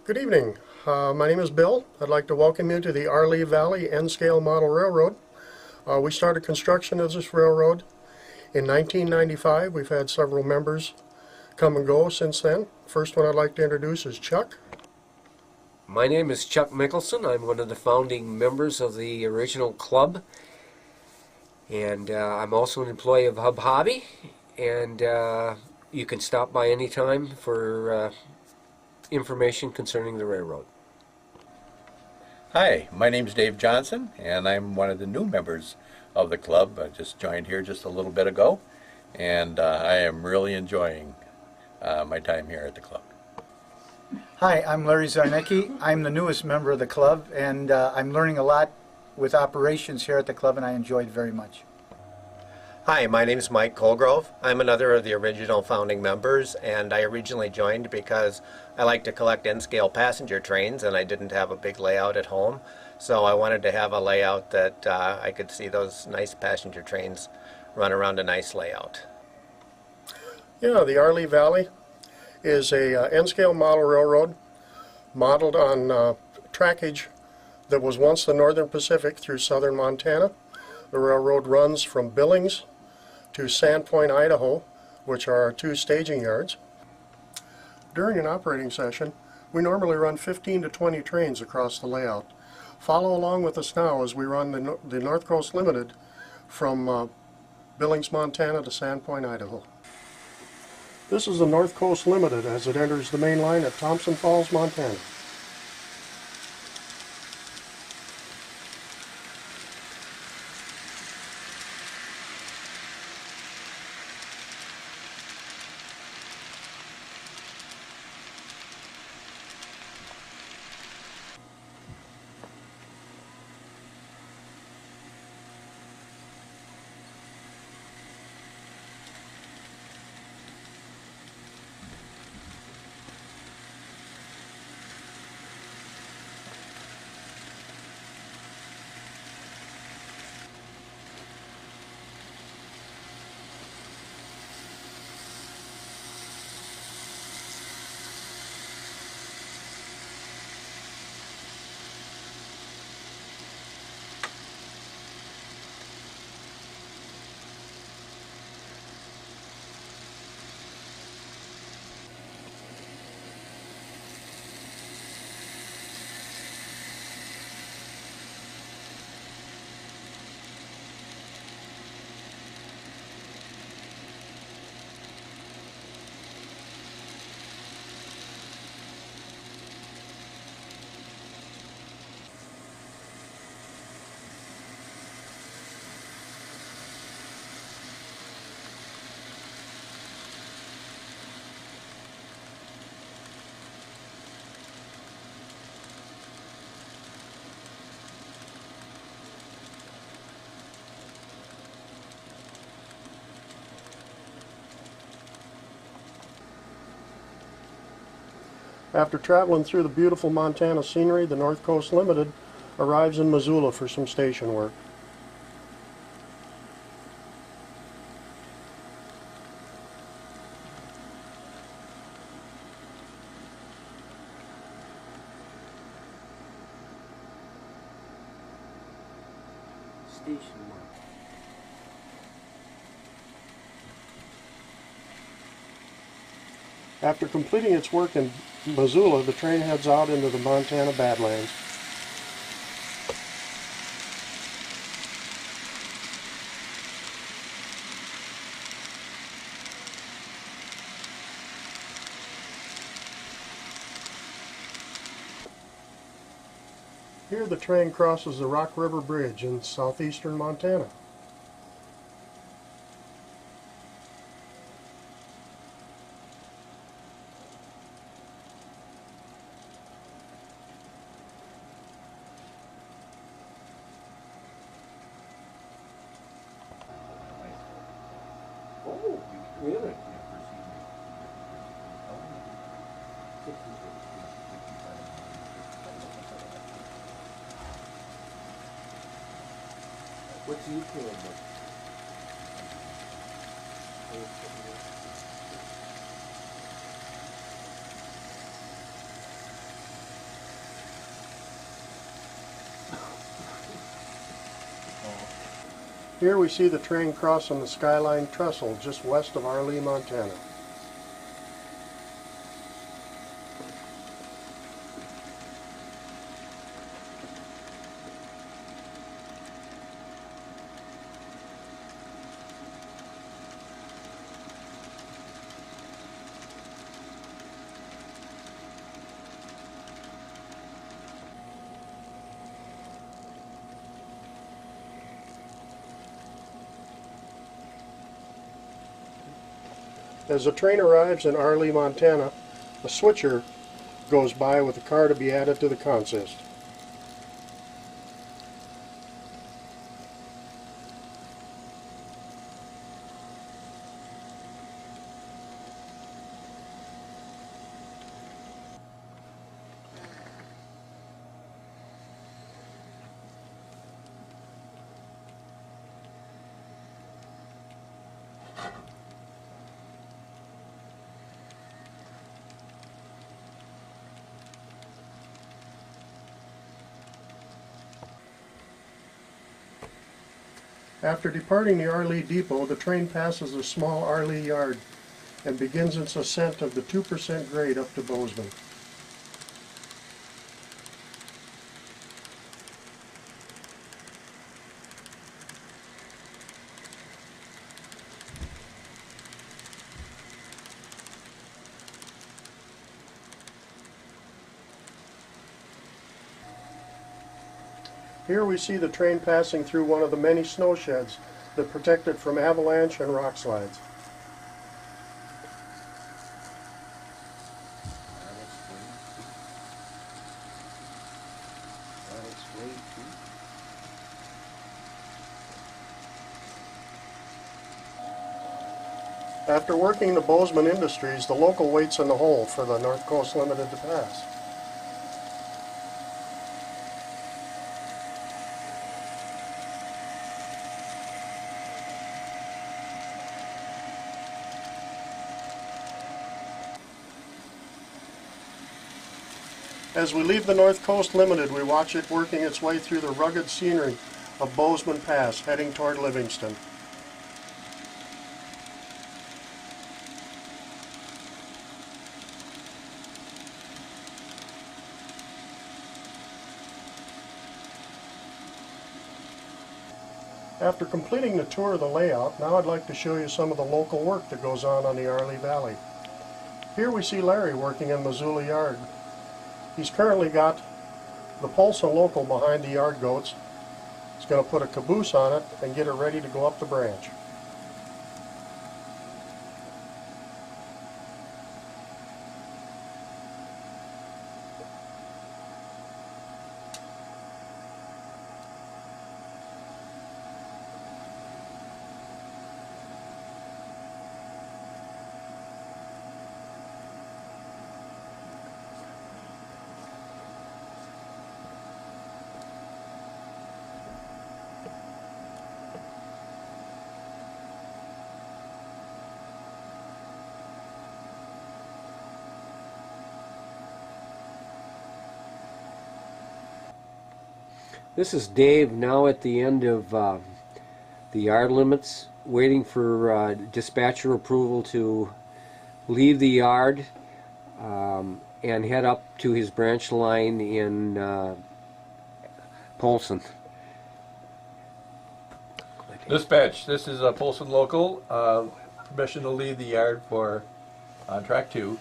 Good evening. My name is Bill. I'd like to welcome you to the Arlee Valley N-Scale Model Railroad. We started construction of this railroad in 1995. We've had several members come and go since then. First one I'd like to introduce is Chuck. My name is Chuck Mickelson. I'm one of the founding members of the original club, and I'm also an employee of Hub Hobby, and you can stop by anytime for information concerning the railroad. Hi, my name's Dave Johnson, and I'm one of the new members of the club. I just joined here just a little bit ago, and I am really enjoying my time here at the club. Hi, I'm Larry Zarnicki. I'm the newest member of the club, and I'm learning a lot with operations here at the club, and I enjoy it very much. Hi, my name is Mike Colgrove. I'm another of the original founding members, and I originally joined because I like to collect N-scale passenger trains, and I didn't have a big layout at home, so I wanted to have a layout that I could see those nice passenger trains run around a nice layout. Yeah, the Arlee Valley is a N-Scale model railroad modeled on trackage that was once the Northern Pacific through southern Montana. The railroad runs from Billings to Sandpoint, Idaho, which are our two staging yards. During an operating session, we normally run 15 to 20 trains across the layout. Follow along with us now as we run the North Coast Limited from Billings, Montana to Sandpoint, Idaho. This is the North Coast Limited as it enters the main line at Thompson Falls, Montana. After traveling through the beautiful Montana scenery, the North Coast Limited arrives in Missoula for some station work. Station work. After completing its work in Missoula, the train heads out into the Montana Badlands. Here the train crosses the Rock River Bridge in southeastern Montana. Oh, really? What's your plan? Here we see the train crossing the Skyline Trestle just west of Arlee, Montana. As the train arrives in Arlee, Montana, a switcher goes by with a car to be added to the consist. After departing the Arlee Depot, the train passes the small Arlee Yard and begins its ascent of the 2% grade up to Bozeman. Here we see the train passing through one of the many snow sheds that protect it from avalanche and rock slides. After working the Bozeman Industries, the local waits in the hole for the North Coast Limited to pass. As we leave the North Coast Limited, we watch it working its way through the rugged scenery of Bozeman Pass, heading toward Livingston. After completing the tour of the layout, now I'd like to show you some of the local work that goes on the Arlee Valley. Here we see Larry working in Missoula Yard. He's currently got the Polson local behind the yard goats. He's going to put a caboose on it and get it ready to go up the branch. This is Dave now at the end of the yard limits, waiting for dispatcher approval to leave the yard and head up to his branch line in Polson. Dispatch, this is a Polson local. Permission to leave the yard for track 2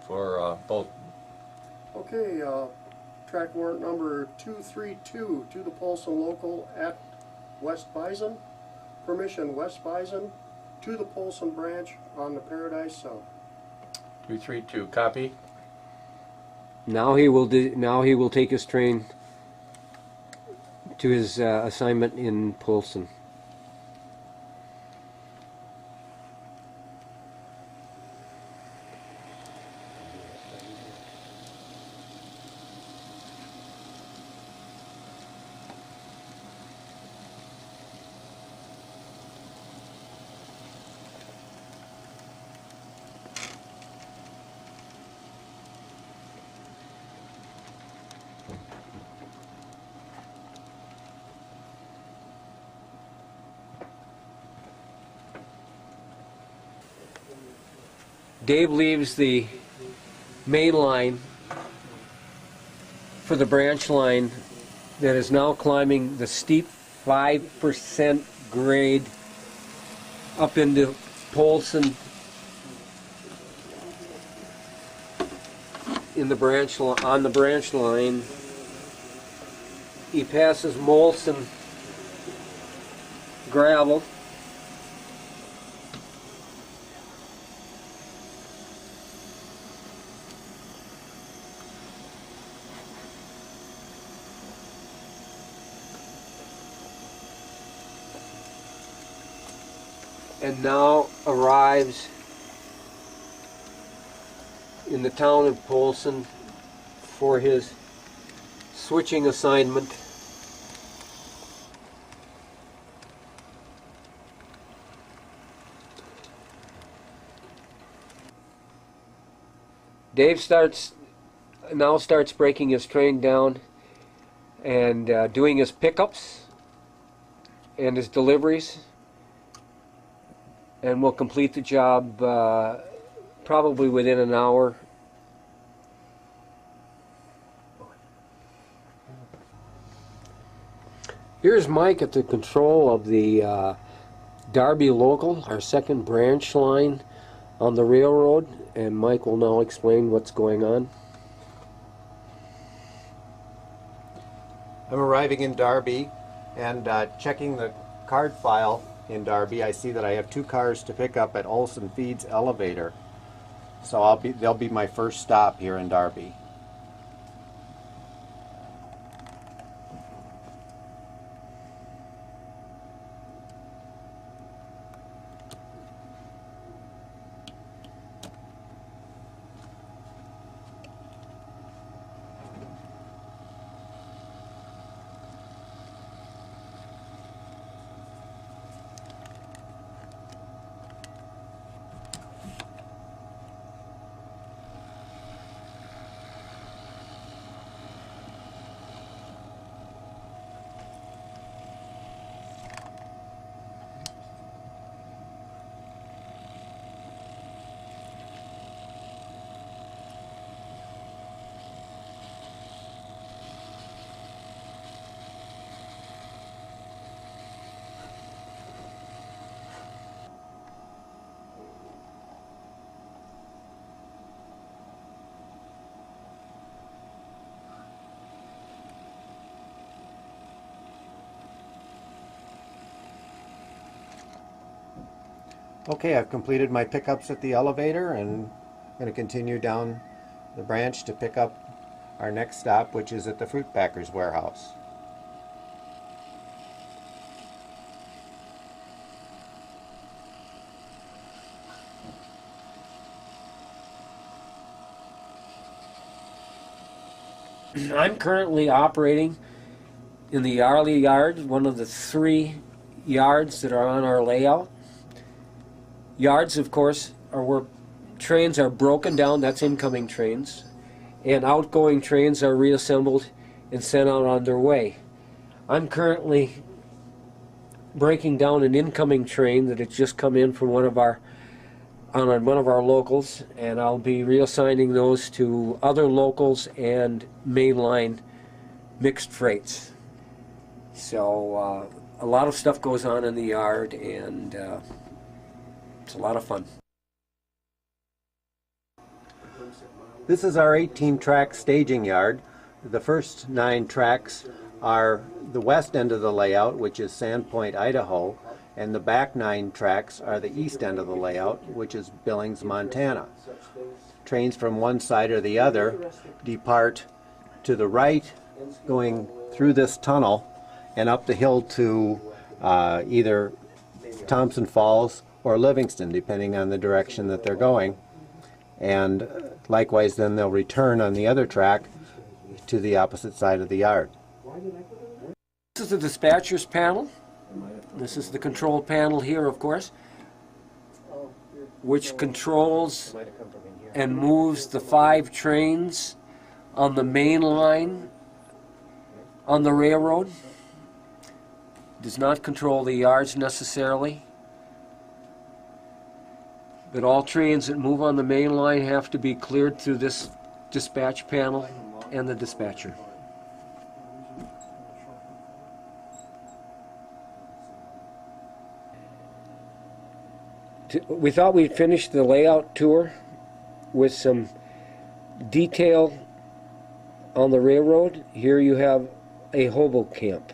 for both. Okay, track warrant number 232 to the Polson local at West Bison. Permission West Bison to the Polson branch on the Paradise South. 232, copy. Now he will take his train to his assignment in Polson. Dave leaves the main line for the branch line that is now climbing the steep 5% grade up into Polson in the branch on the branch line. He passes Molson gravel. And now arrives in the town of Polson for his switching assignment. Dave now starts breaking his train down and doing his pickups and his deliveries, and we'll complete the job probably within an hour. Here's Mike at the control of the Darby Local, our second branch line on the railroad, and Mike will now explain what's going on. I'm arriving in Darby and checking the card file in Darby. I see that I have 2 cars to pick up at Olson Feeds Elevator. So they'll be my first stop here in Darby. Okay, I've completed my pickups at the elevator and I'm going to continue down the branch to pick up our next stop, which is at the fruit packer's warehouse. I'm currently operating in the Arlee yard, one of the 3 yards that are on our layout. Yards, of course, are where trains are broken down, that's incoming trains, and outgoing trains are reassembled and sent out on their way. I'm currently breaking down an incoming train that had just come in from one of our locals, and I'll be reassigning those to other locals and mainline mixed freights. So a lot of stuff goes on in the yard, and it's a lot of fun. This is our 18-track staging yard. The first 9 tracks are the west end of the layout, which is Sandpoint, Idaho, and the back 9 tracks are the east end of the layout, which is Billings, Montana. Trains from one side or the other depart to the right, going through this tunnel and up the hill to either Thompson Falls or Livingston, depending on the direction that they're going. And likewise, then they'll return on the other track to the opposite side of the yard. This is the dispatcher's panel. This is the control panel here, of course, which controls and moves the 5 trains on the main line on the railroad. Does not control the yards necessarily. that all trains that move on the main line have to be cleared through this dispatch panel and the dispatcher. We thought we'd finish the layout tour with some detail on the railroad. Here you have a hobo camp.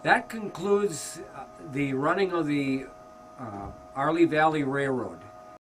That concludes the running of the Arlee Valley Railroad.